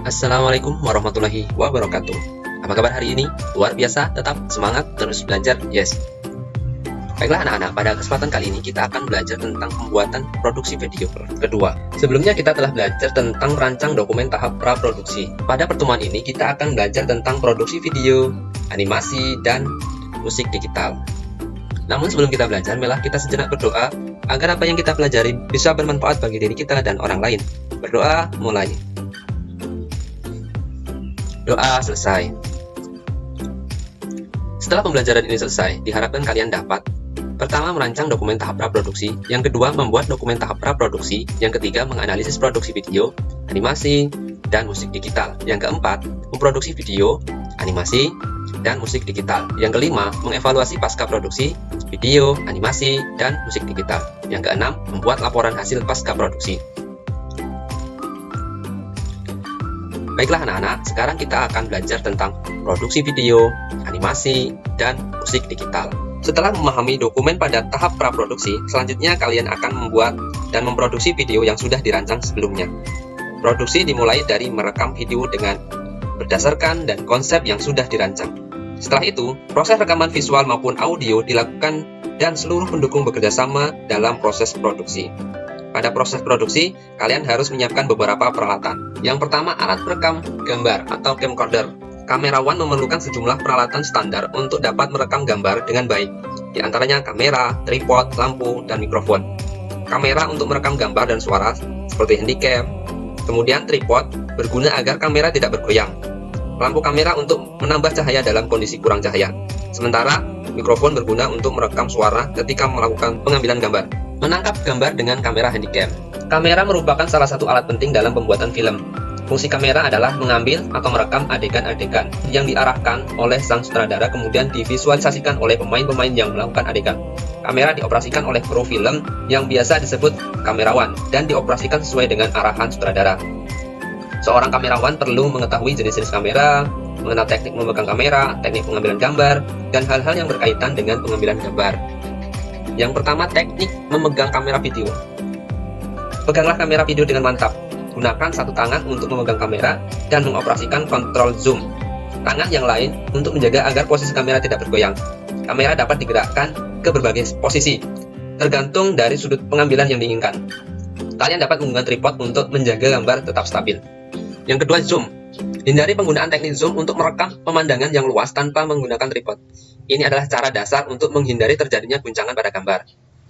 Assalamualaikum warahmatullahi wabarakatuh. Apa kabar hari ini? Luar biasa, tetap semangat, terus belajar, yes. Baiklah anak-anak, pada kesempatan kali ini kita akan belajar tentang pembuatan produksi video kedua. Sebelumnya kita telah belajar tentang merancang dokumen tahap praproduksi. Pada pertemuan ini kita akan belajar tentang produksi video, animasi, dan musik digital. Namun sebelum kita belajar, marilah kita sejenak berdoa agar apa yang kita pelajari bisa bermanfaat bagi diri kita dan orang lain. Berdoa mulai. Doa selesai. Setelah pembelajaran ini selesai, diharapkan kalian dapat: pertama, merancang dokumen tahap praproduksi; yang kedua, membuat dokumen tahap praproduksi; yang ketiga, menganalisis produksi video, animasi, dan musik digital; yang keempat, memproduksi video, animasi, dan musik digital; yang kelima, mengevaluasi pasca produksi video, animasi, dan musik digital; yang keenam, membuat laporan hasil pasca produksi. Baiklah anak-anak, sekarang kita akan belajar tentang produksi video, animasi, dan musik digital. Setelah memahami dokumen pada tahap praproduksi, selanjutnya kalian akan membuat dan memproduksi video yang sudah dirancang sebelumnya. Produksi dimulai dari merekam video dengan berdasarkan dan konsep yang sudah dirancang. Setelah itu, proses rekaman visual maupun audio dilakukan dan seluruh pendukung bekerja sama dalam proses produksi. Pada proses produksi, kalian harus menyiapkan beberapa peralatan. Yang pertama, alat perekam gambar atau camcorder. Kamerawan memerlukan sejumlah peralatan standar untuk dapat merekam gambar dengan baik. Di antaranya kamera, tripod, lampu, dan mikrofon. Kamera untuk merekam gambar dan suara seperti handycam. Kemudian tripod berguna agar kamera tidak bergoyang. Lampu kamera untuk menambah cahaya dalam kondisi kurang cahaya. Sementara mikrofon berguna untuk merekam suara ketika melakukan pengambilan gambar. Menangkap gambar dengan kamera handycam. Kamera merupakan salah satu alat penting dalam pembuatan film. Fungsi kamera adalah mengambil atau merekam adegan-adegan yang diarahkan oleh sang sutradara, kemudian divisualisasikan oleh pemain-pemain yang melakukan adegan. Kamera dioperasikan oleh kru film yang biasa disebut kamerawan dan dioperasikan sesuai dengan arahan sutradara. Seorang kamerawan perlu mengetahui jenis-jenis kamera, mengenal teknik memegang kamera, teknik pengambilan gambar, dan hal-hal yang berkaitan dengan pengambilan gambar. Yang pertama, teknik memegang kamera video. Peganglah kamera video dengan mantap. Gunakan satu tangan untuk memegang kamera dan mengoperasikan kontrol zoom. Tangan yang lain untuk menjaga agar posisi kamera tidak bergoyang. Kamera dapat digerakkan ke berbagai posisi, tergantung dari sudut pengambilan yang diinginkan. Kalian dapat menggunakan tripod untuk menjaga gambar tetap stabil. Yang kedua, zoom. Hindari penggunaan teknik zoom untuk merekam pemandangan yang luas tanpa menggunakan tripod. Ini adalah cara dasar untuk menghindari terjadinya guncangan pada gambar.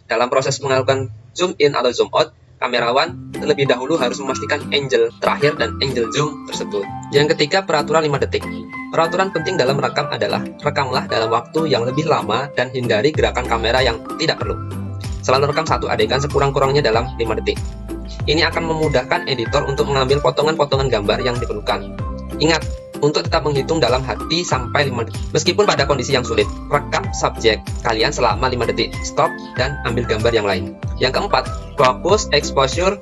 Dalam proses melakukan zoom in atau zoom out, kamerawan terlebih dahulu harus memastikan angle terakhir dan angle zoom tersebut. Yang ketiga, peraturan 5 detik. Peraturan penting dalam merekam adalah rekamlah dalam waktu yang lebih lama dan hindari gerakan kamera yang tidak perlu. Selalu rekam satu adegan sekurang-kurangnya dalam 5 detik. Ini akan memudahkan editor untuk mengambil potongan-potongan gambar yang diperlukan. Ingat, untuk tetap menghitung dalam hati sampai 5 detik. Meskipun pada kondisi yang sulit, rekam subjek kalian selama 5 detik, stop, dan ambil gambar yang lain. Yang keempat, fokus, exposure,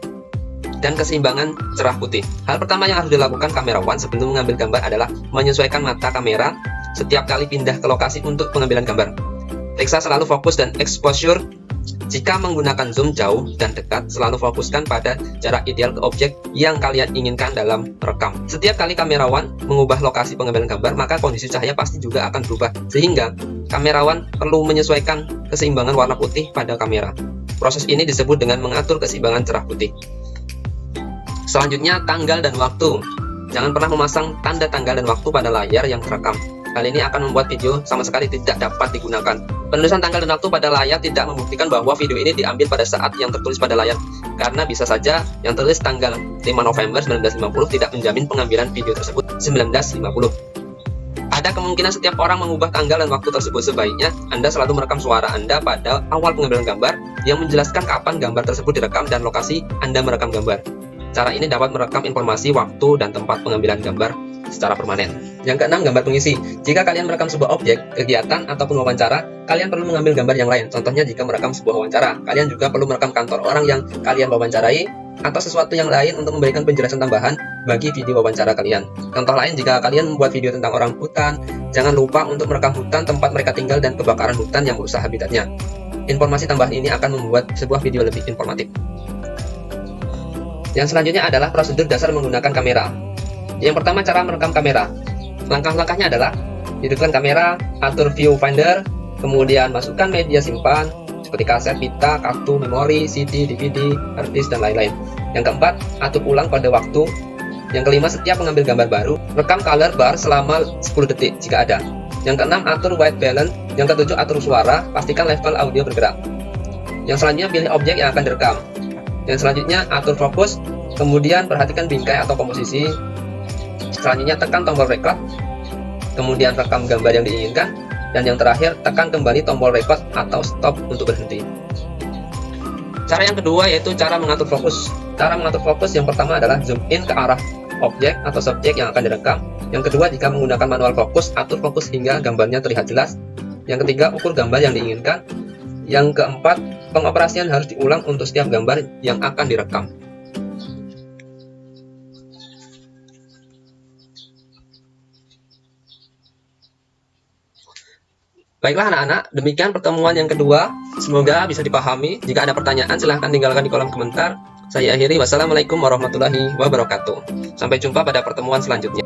dan keseimbangan cerah putih. Hal pertama yang harus dilakukan kamerawan sebelum mengambil gambar adalah menyesuaikan mata kamera setiap kali pindah ke lokasi untuk pengambilan gambar. Periksa selalu fokus dan exposure. Jika menggunakan zoom jauh dan dekat, selalu fokuskan pada jarak ideal ke objek yang kalian inginkan dalam rekam. Setiap kali kamerawan mengubah lokasi pengambilan gambar, maka kondisi cahaya pasti juga akan berubah, sehingga kamerawan perlu menyesuaikan keseimbangan warna putih pada kamera. Proses ini disebut dengan mengatur keseimbangan cerah putih. Selanjutnya, tanggal dan waktu. Jangan pernah memasang tanda tanggal dan waktu pada layar yang terekam. Hal ini akan membuat video sama sekali tidak dapat digunakan. Penulisan tanggal dan waktu pada layar tidak membuktikan bahwa video ini diambil pada saat yang tertulis pada layar, karena bisa saja yang tertulis tanggal 5 November 1950 tidak menjamin pengambilan video tersebut 1950. Ada kemungkinan setiap orang mengubah tanggal dan waktu tersebut. Sebaiknya Anda selalu merekam suara Anda pada awal pengambilan gambar yang menjelaskan kapan gambar tersebut direkam dan lokasi Anda merekam gambar. Cara ini dapat merekam informasi waktu dan tempat pengambilan gambar secara permanen. Yang keenam, gambar pengisi. Jika kalian merekam sebuah objek, kegiatan, ataupun wawancara, kalian perlu mengambil gambar yang lain. Contohnya jika merekam sebuah wawancara, kalian juga perlu merekam kantor orang yang kalian wawancarai, atau sesuatu yang lain untuk memberikan penjelasan tambahan bagi video wawancara kalian. Contoh lain, jika kalian membuat video tentang orang hutan, jangan lupa untuk merekam hutan tempat mereka tinggal dan kebakaran hutan yang merusak habitatnya. Informasi tambahan ini akan membuat sebuah video lebih informatif. Yang selanjutnya adalah prosedur dasar menggunakan kamera. Yang pertama, cara merekam kamera. Langkah-langkahnya adalah hidupkan kamera, atur viewfinder, kemudian masukkan media simpan seperti kaset, pita, kartu, memori, CD, DVD, hard disk, dan lain-lain. Yang keempat, atur ulang pada waktu. Yang kelima, setiap mengambil gambar baru, rekam color bar selama 10 detik jika ada. Yang keenam, atur white balance. Yang ketujuh, atur suara, pastikan level audio bergerak. Yang selanjutnya, pilih objek yang akan direkam. Yang selanjutnya, atur fokus, kemudian perhatikan bingkai atau komposisi. Selanjutnya, tekan tombol record, kemudian rekam gambar yang diinginkan, dan yang terakhir, tekan kembali tombol record atau stop untuk berhenti. Cara yang kedua yaitu cara mengatur fokus. Cara mengatur fokus yang pertama adalah zoom in ke arah objek atau subjek yang akan direkam. Yang kedua, jika menggunakan manual fokus, atur fokus hingga gambarnya terlihat jelas. Yang ketiga, ukur gambar yang diinginkan. Yang keempat, pengoperasian harus diulang untuk setiap gambar yang akan direkam. Baiklah anak-anak, demikian pertemuan yang kedua. Semoga bisa dipahami. Jika ada pertanyaan, silahkan tinggalkan di kolom komentar. Saya akhiri, wassalamualaikum warahmatullahi wabarakatuh. Sampai jumpa pada pertemuan selanjutnya.